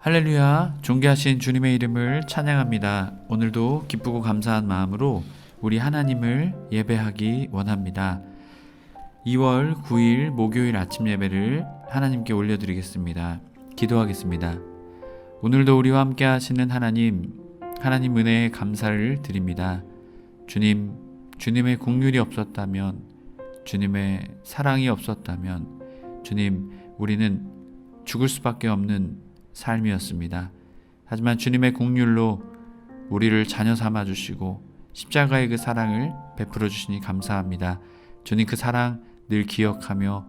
할렐루야, 존귀하신 주님의 이름을 찬양합니다. 오늘도 기쁘고 감사한 마음으로 우리 하나님을 예배하기 원합니다. 2월 9일 목요일 아침 예배를 하나님께 올려드리겠습니다. 기도하겠습니다. 오늘도 우리와 함께 하시는 하나님 은혜에 감사를 드립니다. 주님의 긍휼이 없었다면, 주님의 사랑이 없었다면, 주님, 우리는 죽을 수밖에 없는 삶이었습니다. 하지만 주님의 긍휼로 우리를 자녀 삼아 주시고 십자가의 그 사랑을 베풀어 주시니 감사합니다. 주님, 그 사랑 늘 기억하며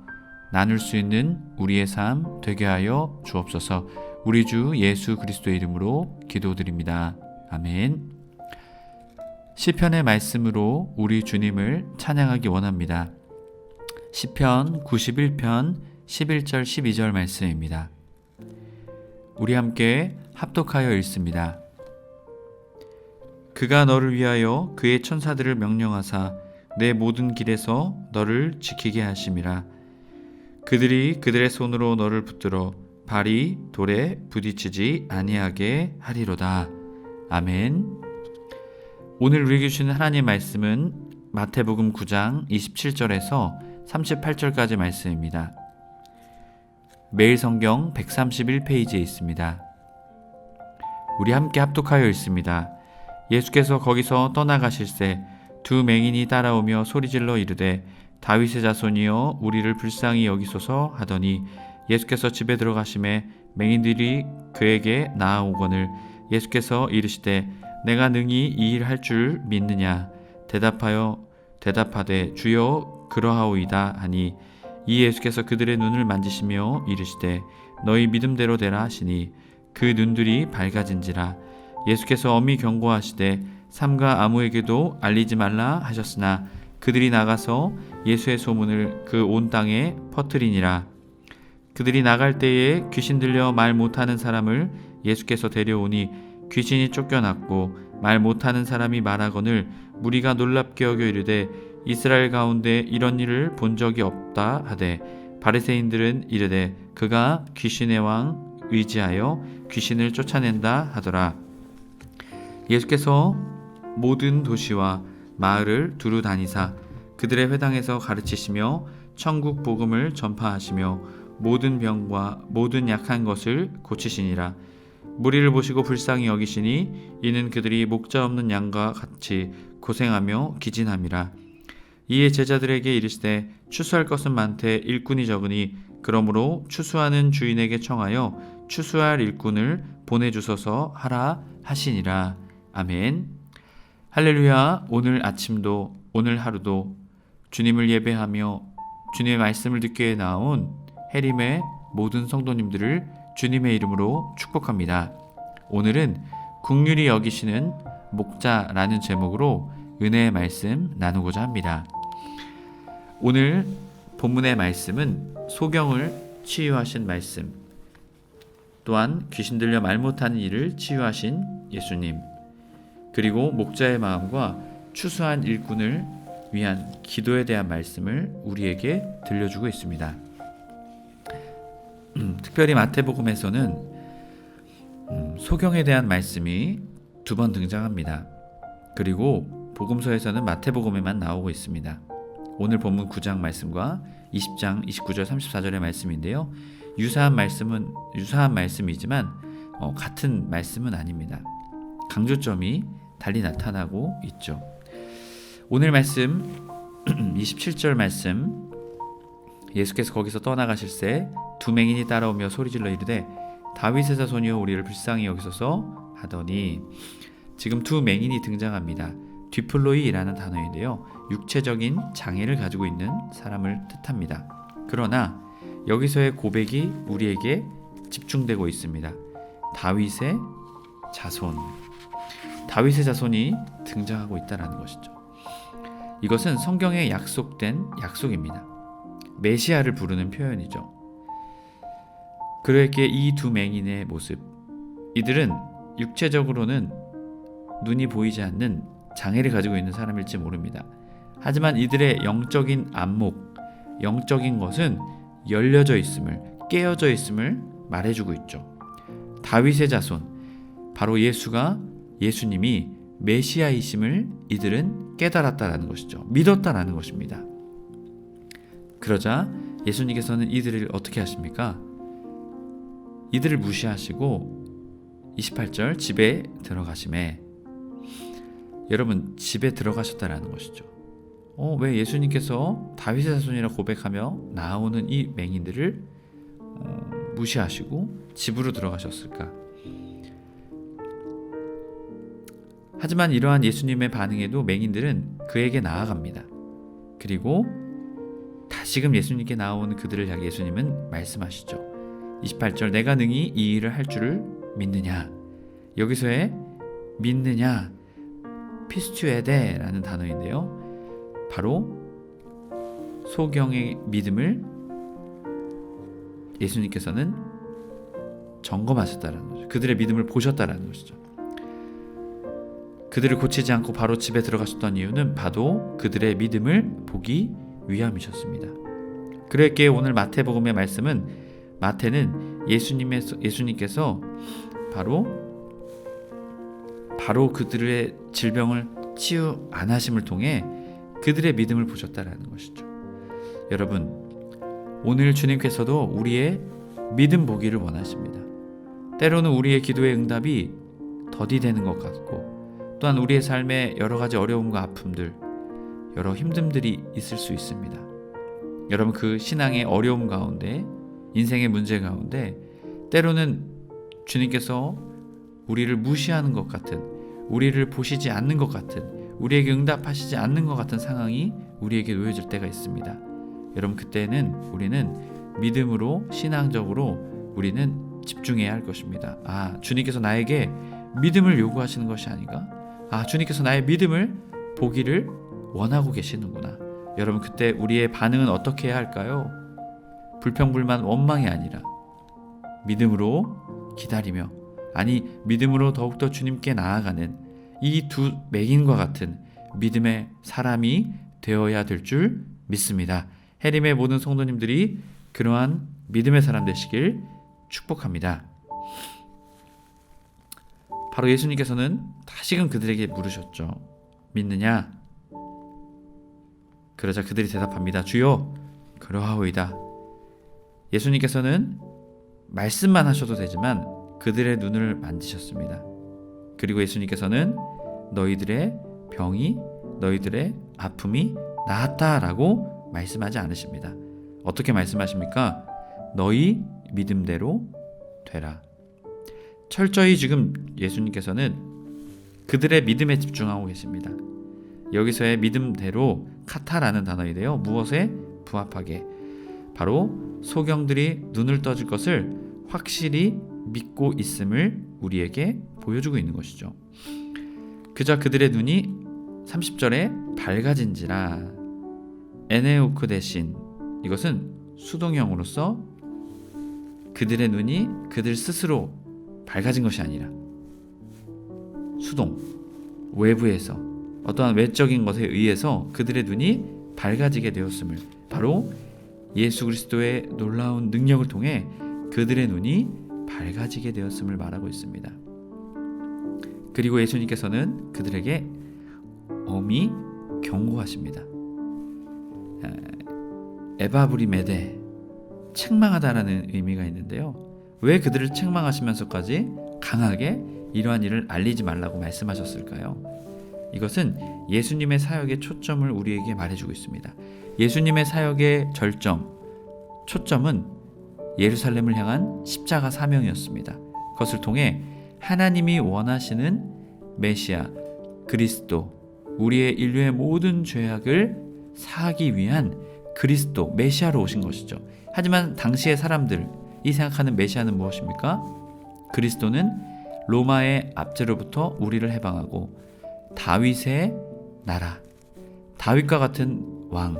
나눌 수 있는 우리의 삶 되게 하여 주옵소서. 우리 주 예수 그리스도의 이름으로 기도드립니다. 아멘. 시편의 말씀으로 우리 주님을 찬양하기 원합니다. 시편 91편 11절 12절 말씀입니다. 우리 함께 합독하여 읽습니다. 그가 너를 위하여 그의 천사들을 명령하사 내 모든 길에서 너를 지키게 하심이라. 그들이 그들의 손으로 너를 붙들어 발이 돌에 부딪히지 아니하게 하리로다. 아멘. 오늘 우리에게 주시는 하나님의 말씀은 마태복음 9장 27절에서 38절까지 말씀입니다. 매일 성경 131페이지에 있습니다. 우리 함께 합독하여 읽습니다. 예수께서 거기서 떠나가실새 두 맹인이 따라오며 소리질러 이르되 다윗의 자손이여 우리를 불쌍히 여기소서 하더니 예수께서 집에 들어가심에 맹인들이 그에게 나아오거늘 예수께서 이르시되 내가 능히 이 일 할 줄 믿느냐 대답하되 주여 그러하오이다 하니 이 예수께서 그들의 눈을 만지시며 이르시되 너희 믿음대로 되라 하시니 그 눈들이 밝아진지라. 예수께서 엄히 경고하시되 삼가 아무에게도 알리지 말라 하셨으나 그들이 나가서 예수의 소문을 그 온 땅에 퍼뜨리니라. 그들이 나갈 때에 귀신 들려 말 못하는 사람을 예수께서 데려오니 귀신이 쫓겨났고 말 못하는 사람이 말하거늘 무리가 놀랍게 여겨 이르되 이스라엘 가운데 이런 일을 본 적이 없다 하되 바리새인들은 이르되 그가 귀신의 왕 의지하여 귀신을 쫓아낸다 하더라. 예수께서 모든 도시와 마을을 두루 다니사 그들의 회당에서 가르치시며 천국 복음을 전파하시며 모든 병과 모든 약한 것을 고치시니라. 무리를 보시고 불쌍히 여기시니 이는 그들이 목자 없는 양과 같이 고생하며 기진함이라. 이에 제자들에게 이르시되 추수할 것은 많되 일꾼이 적으니 그러므로 추수하는 주인에게 청하여 추수할 일꾼을 보내주소서 하라 하시니라. 아멘. 할렐루야. 오늘 아침도 오늘 하루도 주님을 예배하며 주님의 말씀을 듣게 나온 해림의 모든 성도님들을 주님의 이름으로 축복합니다. 오늘은 긍휼히 여기시는 목자라는 제목으로 은혜의 말씀 나누고자 합니다. 오늘 본문의 말씀은 소경을 치유하신 말씀, 또한 귀신 들려 말 못하는 이를 치유하신 예수님, 그리고 목자의 마음과 추수한 일꾼을 위한 기도에 대한 말씀을 우리에게 들려주고 있습니다. 특별히 마태복음에서는 소경에 대한 말씀이 2번 등장합니다. 그리고 복음서에서는 마태복음에만 나오고 있습니다. 오늘 본문 9장 말씀과 20장 29절 34절의 말씀인데요. 유사한 말씀이지만 같은 말씀은 아닙니다. 강조점이 달리 나타나고 있죠. 오늘 말씀 27절 말씀, 예수께서 거기서 떠나가실새 두 맹인이 따라오며 소리질러 이르되 다윗의 자손이여 우리를 불쌍히 여기소서 하더니, 지금 두 맹인이 등장합니다. 디플로이라는 단어인데요, 육체적인 장애를 가지고 있는 사람을 뜻합니다. 그러나 여기서의 고백이 우리에게 집중되고 있습니다. 다윗의 자손이 등장하고 있다는 것이죠. 이것은 성경에 약속된 약속입니다. 메시아를 부르는 표현이죠. 그러기에 이 두 맹인의 모습, 이들은 육체적으로는 눈이 보이지 않는 장애를 가지고 있는 사람일지 모릅니다. 하지만 이들의 영적인 안목, 영적인 것은 열려져 있음을, 깨어져 있음을 말해주고 있죠. 다윗의 자손, 바로 예수님이 메시아이심을 이들은 깨달았다라는 것이죠. 믿었다라는 것입니다. 그러자 예수님께서는 이들을 어떻게 하십니까? 이들을 무시하시고 28절 집에 들어가심에, 여러분 집에 들어가셨다라는 것이죠. 왜 예수님께서 다윗의 자손이라 고백하며 나오는 이 맹인들을 무시하시고 집으로 들어가셨을까? 하지만 이러한 예수님의 반응에도 맹인들은 그에게 나아갑니다. 그리고 다시금 예수님께 나오는 그들을 향해 예수님은 말씀하시죠. 28절 내가 능히 이 일을 할 줄을 믿느냐. 여기서의 믿느냐, 피스튜에데라는 단어인데요. 바로 소경의 믿음을 예수님께서는 점검하셨다는 거죠. 그들의 믿음을 보셨다는 것이죠. 그들을 고치지 않고 바로 집에 들어가셨던 이유는 바로 그들의 믿음을 보기 위함이셨습니다. 그랬기에 오늘 마태복음의 말씀은, 마태는 예수님께서 바로 그들의 질병을 치유 안 하심을 통해 그들의 믿음을 보셨다라는 것이죠. 여러분, 오늘 주님께서도 우리의 믿음 보기를 원하십니다. 때로는 우리의 기도의 응답이 더디되는 것 같고, 또한 우리의 삶에 여러 가지 어려움과 아픔들, 여러 힘듦들이 있을 수 있습니다. 여러분, 그 신앙의 어려움 가운데, 인생의 문제 가운데 때로는 주님께서 우리를 무시하는 것 같은, 우리를 보시지 않는 것 같은, 우리에게 응답하시지 않는 것 같은 상황이 우리에게 놓여질 때가 있습니다. 여러분, 그때는 우리는 믿음으로, 신앙적으로 우리는 집중해야 할 것입니다. 주님께서 나에게 믿음을 요구하시는 것이 아닌가? 주님께서 나의 믿음을 보기를 원하고 계시는구나. 여러분, 그때 우리의 반응은 어떻게 해야 할까요? 불평불만, 원망이 아니라 믿음으로 기다리며, 믿음으로 더욱더 주님께 나아가는 이 두 맹인과 같은 믿음의 사람이 되어야 될 줄 믿습니다. 해림의 모든 성도님들이 그러한 믿음의 사람 되시길 축복합니다. 바로 예수님께서는 다시금 그들에게 물으셨죠. 믿느냐? 그러자 그들이 대답합니다. 주여, 그러하오이다. 예수님께서는 말씀만 하셔도 되지만 그들의 눈을 만지셨습니다. 그리고 예수님께서는 너희들의 병이, 너희들의 아픔이 나았다라고 말씀하지 않으십니다. 어떻게 말씀하십니까? 너희 믿음대로 되라. 철저히 지금 예수님께서는 그들의 믿음에 집중하고 계십니다. 여기서의 믿음대로, 카타라는 단어인데요. 무엇에 부합하게, 바로 소경들이 눈을 떠줄 것을 확실히 믿고 있음을 우리에게 보여주고 있는 것이죠. 그저 그들의 눈이 30절에 밝아진지라. 에네우크 대신, 이것은 수동형으로서 그들의 눈이 그들 스스로 밝아진 것이 아니라 수동, 외부에서 어떠한 외적인 것에 의해서 그들의 눈이 밝아지게 되었음을, 바로 예수 그리스도의 놀라운 능력을 통해 그들의 눈이 밝아지게 되었음을 말하고 있습니다. 그리고 예수님께서는 그들에게 엄히 경고하십니다. 에바브리메데, 책망하다라는 의미가 있는데요. 왜 그들을 책망하시면서까지 강하게 이러한 일을 알리지 말라고 말씀하셨을까요? 이것은 예수님의 사역의 초점을 우리에게 말해주고 있습니다. 예수님의 사역의 초점은 예루살렘을 향한 십자가 사명이었습니다. 그것을 통해 하나님이 원하시는 메시아, 그리스도, 우리의 인류의 모든 죄악을 사하기 위한 그리스도, 메시아로 오신 것이죠. 하지만 당시의 사람들이 생각하는 메시아는 무엇입니까? 그리스도는 로마의 압제로부터 우리를 해방하고 다윗의 나라, 다윗과 같은 왕,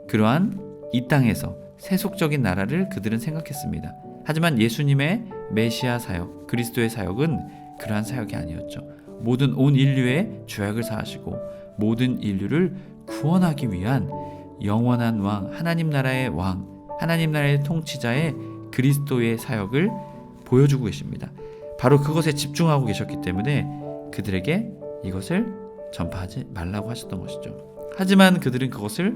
그러한 이 땅에서 세속적인 나라를 그들은 생각했습니다. 하지만 예수님의 메시아 사역, 그리스도의 사역은 그러한 사역이 아니었죠. 모든 온 인류의 죄악을 사하시고 모든 인류를 구원하기 위한 영원한 왕, 하나님 나라의 왕, 하나님 나라의 통치자의 그리스도의 사역을 보여주고 계십니다. 바로 그것에 집중하고 계셨기 때문에 그들에게 이것을 전파하지 말라고 하셨던 것이죠. 하지만 그들은 그것을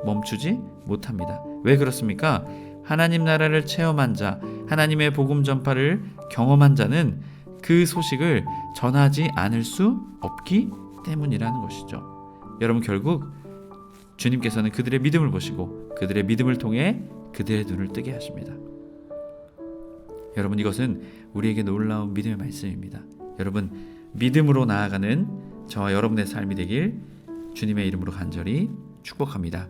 멈추지 못합니다. 왜 그렇습니까? 하나님 나라를 체험한 자, 하나님의 복음 전파를 경험한 자는 그 소식을 전하지 않을 수 없기 때문이라는 것이죠. 여러분, 결국 주님께서는 그들의 믿음을 보시고 그들의 믿음을 통해 그들의 눈을 뜨게 하십니다. 여러분, 이것은 우리에게 놀라운 믿음의 말씀입니다. 여러분, 믿음으로 나아가는 저와 여러분의 삶이 되길 주님의 이름으로 간절히 축복합니다.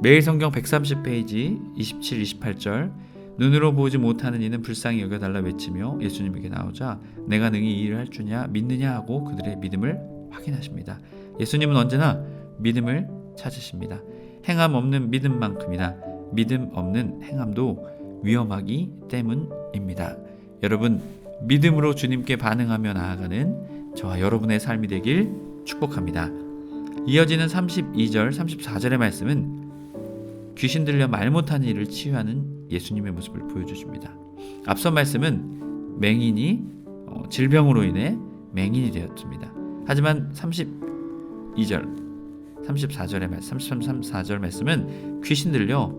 매일 성경 130페이지 27, 28절 눈으로 보지 못하는 이는 불쌍히 여겨달라 외치며 예수님에게 나오자 내가 능히 이 일을 할 주냐 믿느냐 하고 그들의 믿음을 확인하십니다. 예수님은 언제나 믿음을 찾으십니다. 행함 없는 믿음만큼이나 믿음 없는 행함도 위험하기 때문입니다. 여러분, 믿음으로 주님께 반응하며 나아가는 저와 여러분의 삶이 되길 축복합니다. 이어지는 32절, 34절의 말씀은 귀신 들려 말 못하는 이를 치유하는 예수님의 모습을 보여주십니다. 앞선 말씀은 맹인이 질병으로 인해 맹인이 되었습니다. 하지만 32절, 34절의 말씀, 34절 말씀은 귀신 들려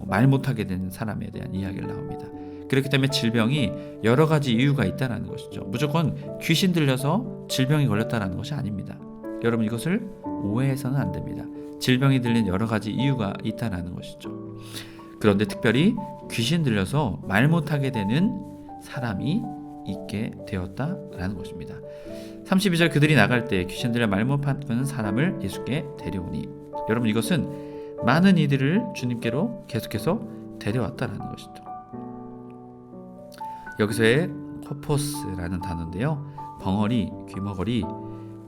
말 못하게 되는 사람에 대한 이야기를 나옵니다. 그렇기 때문에 질병이 여러 가지 이유가 있다는 것이죠. 무조건 귀신 들려서 질병이 걸렸다는 것이 아닙니다. 여러분, 이것을 오해해서는 안 됩니다. 질병이 들린 여러 가지 이유가 있다는 것이죠. 그런데 특별히 귀신 들려서 말 못하게 되는 사람이 있게 되었다라는 것입니다. 32절 그들이 나갈 때 귀신 들려 말 못하는 사람을 예수께 데려오니, 여러분, 이것은 많은 이들을 주님께로 계속해서 데려왔다라는 것이죠. 여기서의 코포스라는 단어인데요, 벙어리, 귀머거리,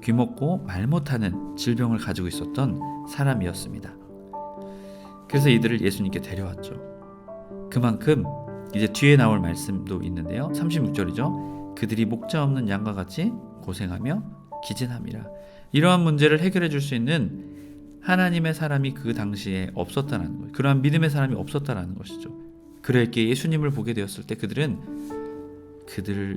귀먹고 말 못하는 질병을 가지고 있었던 사람이었습니다. 그래서 이들을 예수님께 데려왔죠. 그만큼 이제 뒤에 나올 말씀도 있는데요, 36절이죠. 그들이 목자 없는 양과 같이 고생하며 기진함이라. 이러한 문제를 해결해 줄 수 있는 하나님의 사람이 그 당시에 없었다는 것, 그러한 믿음의 사람이 없었다는 것이죠. 그랬기에 예수님을 보게 되었을 때 그들을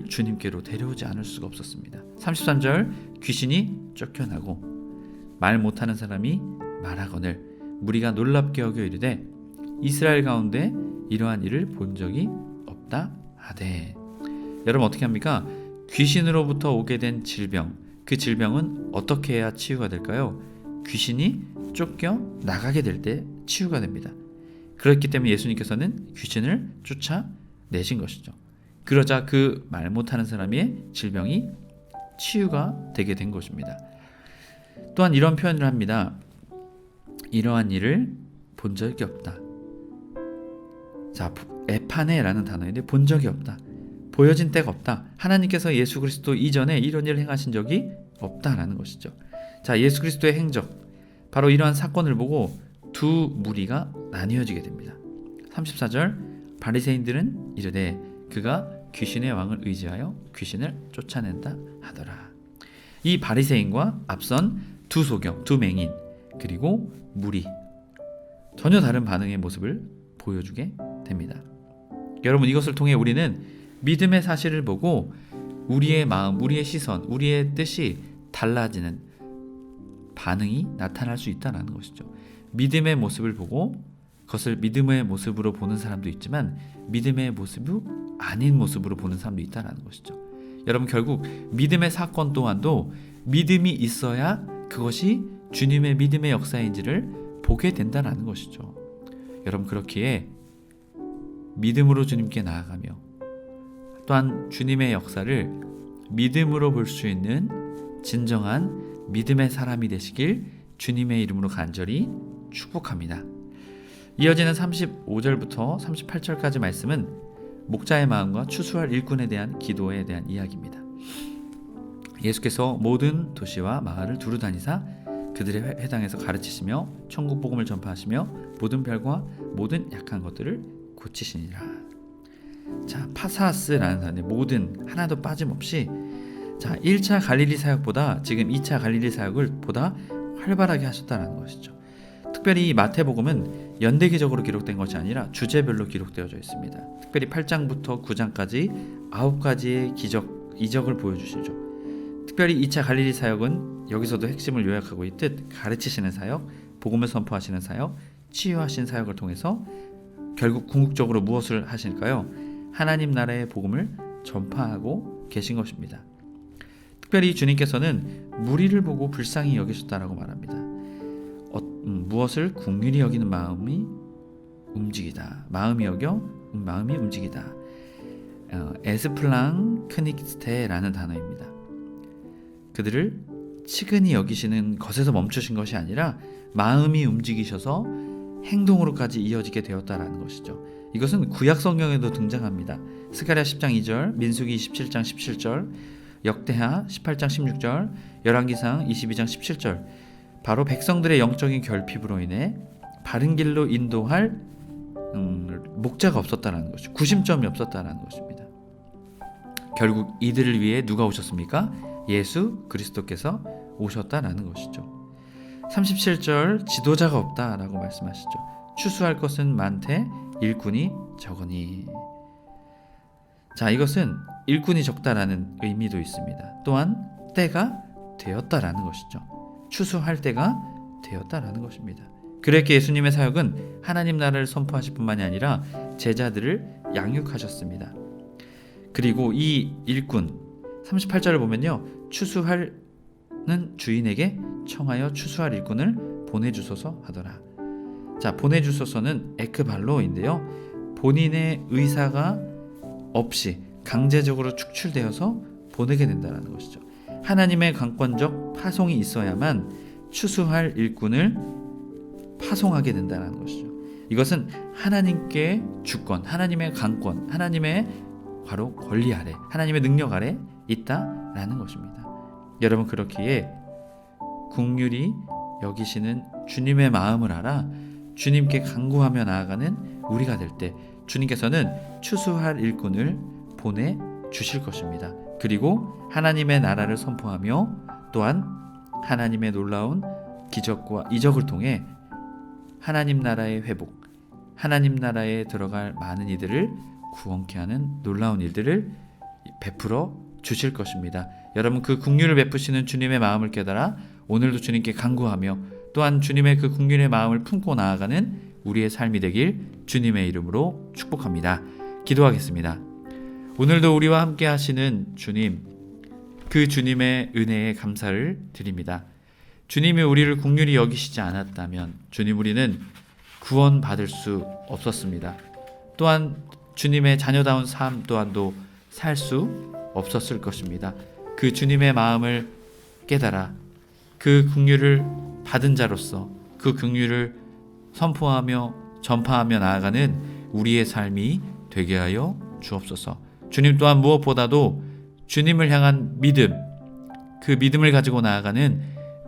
주님께로 데려오지 않을 수가 없었습니다. 33절 귀신이 쫓겨나고 말 못하는 사람이 말하거늘 무리가 놀랍게 여겨 이르되 이스라엘 가운데 이러한 일을 본 적이 없다 하되. 여러분, 어떻게 합니까? 귀신으로부터 오게 된 질병, 그 질병은 어떻게 해야 치유가 될까요? 귀신이 쫓겨나가게 될 때 치유가 됩니다. 그렇기 때문에 예수님께서는 귀신을 쫓아내신 것이죠. 그러자 그 말 못하는 사람의 질병이 치유가 되게 된 것입니다. 또한 이런 표현을 합니다. 이러한 일을 본 적이 없다. 자, 에파네라는 단어인데 본 적이 없다. 보여진 때가 없다. 하나님께서 예수 그리스도 이전에 이런 일을 행하신 적이 없다라는 것이죠. 자, 예수 그리스도의 행적, 바로 이러한 사건을 보고 두 무리가 나뉘어지게 됩니다. 34절 바리새인들은 이르되 그가 귀신의 왕을 의지하여 귀신을 쫓아낸다 하더라. 이 바리새인과 앞선 두 소경, 두 맹인, 그리고 무리, 전혀 다른 반응의 모습을 보여주게 됩니다. 여러분, 이것을 통해 우리는 믿음의 사실을 보고 우리의 마음, 우리의 시선, 우리의 뜻이 달라지는 반응이 나타날 수 있다는 것이죠. 믿음의 모습을 보고 그것을 믿음의 모습으로 보는 사람도 있지만 믿음의 모습이 아닌 모습으로 보는 사람도 있다는 것이죠. 여러분, 결국 믿음의 사건 또한도 믿음이 있어야 그것이 주님의 믿음의 역사인지를 보게 된다는 것이죠. 여러분, 그렇기에 믿음으로 주님께 나아가며 또한 주님의 역사를 믿음으로 볼 수 있는 진정한 믿음의 사람이 되시길 주님의 이름으로 간절히 축복합니다. 이어지는 35절부터 38절까지 말씀은 목자의 마음과 추수할 일꾼에 대한 기도에 대한 이야기입니다. 예수께서 모든 도시와 마을을 두루 다니사 그들의 회당에서 가르치시며 천국 복음을 전파하시며 모든 별과 모든 약한 것들을 고치시니라. 자, 파사스라는 단어, 모든, 하나도 빠짐없이, 자, 1차 갈릴리 사역보다 지금 2차 갈릴리 사역을 보다 활발하게 하셨다는 것이죠. 특별히 이 마태복음은 연대기적으로 기록된 것이 아니라 주제별로 기록되어져 있습니다. 특별히 8장부터 9장까지 9가지의 이적을 보여주시죠. 특별히 2차 갈릴리 사역은 여기서도 핵심을 요약하고 있듯 가르치시는 사역, 복음을 선포하시는 사역, 치유하신 사역을 통해서 결국 궁극적으로 무엇을 하실까요? 하나님 나라의 복음을 전파하고 계신 것입니다. 특별히 주님께서는 무리를 보고 불쌍히 여기셨다라고 말합니다. 무엇을 긍휼히 여기는 마음이 움직이다. 마음이 여겨 마음이 움직이다. 에스플랑 크닉스테라는 단어입니다. 그들을 치근히 여기시는 것에서 멈추신 것이 아니라 마음이 움직이셔서 행동으로까지 이어지게 되었다라는 것이죠. 이것은 구약 성경에도 등장합니다. 스가랴 10장 2절, 민수기 27장 17절, 역대하 18장 16절, 열왕기상 22장 17절. 바로 백성들의 영적인 결핍으로 인해 바른 길로 인도할 목자가 없었다는 것이죠. 구심점이 없었다는 것입니다. 결국 이들을 위해 누가 오셨습니까? 예수 그리스도께서 오셨다라는 것이죠. 37절 지도자가 없다라고 말씀하시죠. 추수할 것은 많되 일꾼이 적으니. 자, 이것은 일꾼이 적다라는 의미도 있습니다. 또한 때가 되었다라는 것이죠. 추수할 때가 되었다라는 것입니다. 그렇게 예수님의 사역은 하나님 나라를 선포하실 뿐만이 아니라 제자들을 양육하셨습니다. 그리고 이 일꾼 38절을 보면요, 추수하는 주인에게 청하여 추수할 일꾼을 보내주소서 하더라. 자, 보내주소서는 에크발로인데요, 본인의 의사가 없이 강제적으로 축출되어서 보내게 된다는 것이죠. 하나님의 강권적 파송이 있어야만 추수할 일꾼을 파송하게 된다는 것이죠. 이것은 하나님께 주권, 하나님의 강권, 하나님의 바로 권리 아래, 하나님의 능력 아래 있다라는 것입니다. 여러분, 그렇기에 긍휼히 여기시는 주님의 마음을 알아 주님께 간구하며 나아가는 우리가 될 때 주님께서는 추수할 일꾼을 보내주실 것입니다. 그리고 하나님의 나라를 선포하며 또한 하나님의 놀라운 기적과 이적을 통해 하나님 나라의 회복, 하나님 나라에 들어갈 많은 이들을 구원케 하는 놀라운 일들을 베풀어 주실 것입니다. 여러분, 그 긍휼을 베푸시는 주님의 마음을 깨달아 오늘도 주님께 간구하며 또한 주님의 그 긍휼의 마음을 품고 나아가는 우리의 삶이 되길 주님의 이름으로 축복합니다. 기도하겠습니다. 오늘도 우리와 함께 하시는 주님, 그 주님의 은혜에 감사를 드립니다. 주님이 우리를 긍휼히 여기시지 않았다면 주님, 우리는 구원받을 수 없었습니다. 또한 주님의 자녀다운 삶 또한도 살 수 없었을 것입니다. 그 주님의 마음을 깨달아 그 긍휼을 받은 자로서 그 긍휼을 선포하며 전파하며 나아가는 우리의 삶이 되게 하여 주옵소서. 주님, 또한 무엇보다도 주님을 향한 믿음, 그 믿음을 가지고 나아가는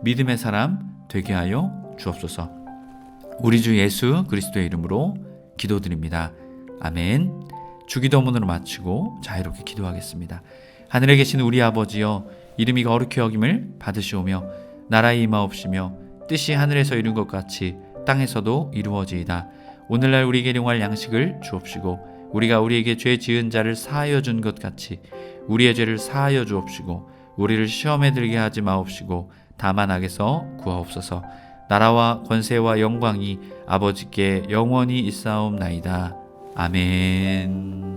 믿음의 사람 되게 하여 주옵소서. 우리 주 예수 그리스도의 이름으로 기도드립니다. 아멘. 주기도문으로 마치고 자유롭게 기도하겠습니다. 하늘에 계신 우리 아버지여, 이름이 거룩히 여김을 받으시오며 나라에 임하옵시며 뜻이 하늘에서 이룬 것 같이 땅에서도 이루어지이다. 오늘날 우리에게 일용할 양식을 주옵시고 우리가 우리에게 죄 지은 자를 사하여 준 것 같이 우리의 죄를 사하여 주옵시고 우리를 시험에 들게 하지 마옵시고 다만 악에서 구하옵소서. 나라와 권세와 영광이 아버지께 영원히 있사옵나이다. 아멘.